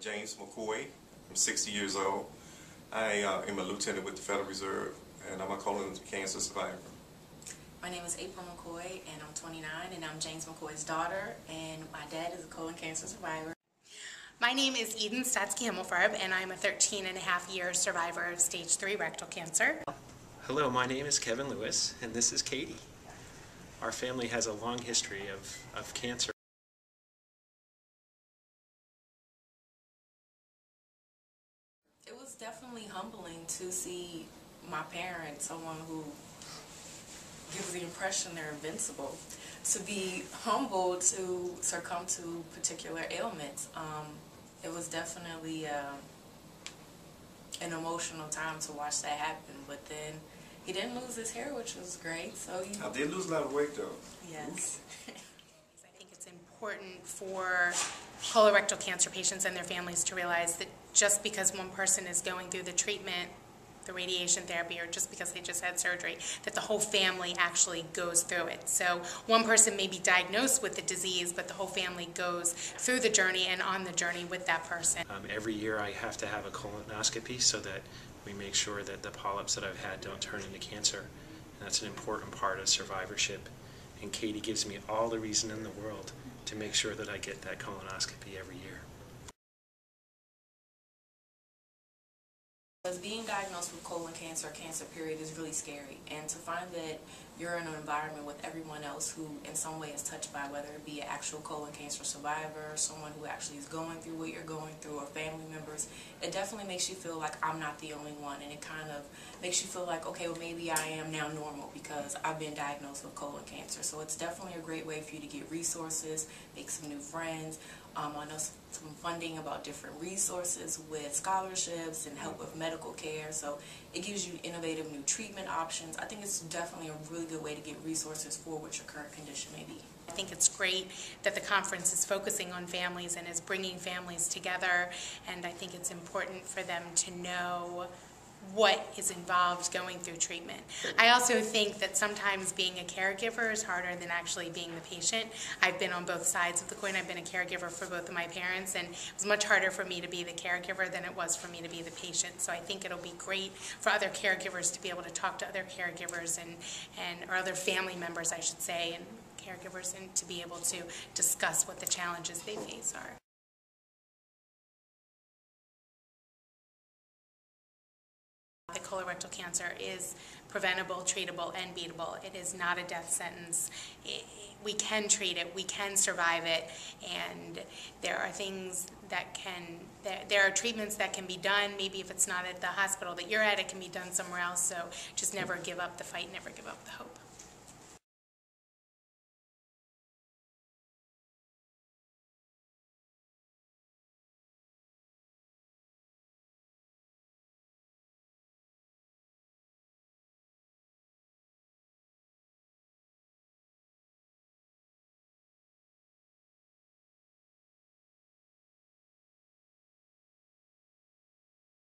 James McCoy. I'm 60 years old. I am a lieutenant with the Federal Reserve, and I'm a colon cancer survivor. My name is April McCoy, and I'm 29, and I'm James McCoy's daughter, and my dad is a colon cancer survivor. My name is Stotskey-Himelfarb, and I'm a 13-and-a-half-year survivor of stage 3 rectal cancer. Hello, my name is Kevin Lewis, and this is Katie. Our family has a long history of cancer. It was definitely humbling to see my parents, someone who gives the impression they're invincible, to be humbled to succumb to particular ailments. It was definitely an emotional time to watch that happen, but then he didn't lose his hair, which was great. So I did lose a lot of weight, though. Yes. I think it's important for colorectal cancer patients and their families to realize that just because one person is going through the treatment, the radiation therapy, or just because they just had surgery, that the whole family actually goes through it. So one person may be diagnosed with the disease, but the whole family goes through the journey and on the journey with that person. Every year I have to have a colonoscopy so that we make sure that the polyps that I've had don't turn into cancer. And that's an important part of survivorship. And Katie gives me all the reason in the world to make sure that I get that colonoscopy every year. Because being diagnosed with colon cancer, cancer period, is really scary. And to find that you're in an environment with everyone else who in some way is touched by, whether it be an actual colon cancer survivor, someone who actually is going through what you're going through, or family members, it definitely makes you feel like I'm not the only one. And it kind of makes you feel like, okay, well maybe I am now normal because I've been diagnosed with colon cancer. So it's definitely a great way for you to get resources, make some new friends. I know some funding about different resources with scholarships and help with medical care. So it gives you innovative new treatment options. I think it's definitely a really good way to get resources for what your current condition may be. I think it's great that the conference is focusing on families and is bringing families together, and I think it's important for them to know what is involved going through treatment. I also think that sometimes being a caregiver is harder than actually being the patient. I've been on both sides of the coin. I've been a caregiver for both of my parents, and it was much harder for me to be the caregiver than it was for me to be the patient. So I think it'll be great for other caregivers to be able to talk to other caregivers or other family members, I should say, and caregivers, and to be able to discuss what the challenges they face are. The colorectal cancer is preventable, treatable, and beatable. It is not a death sentence. We can treat it, we can survive it, and there are things that there are treatments that can be done. Maybe if it's not at the hospital that you're at, it can be done somewhere else. So just never give up the fight, never give up the hope.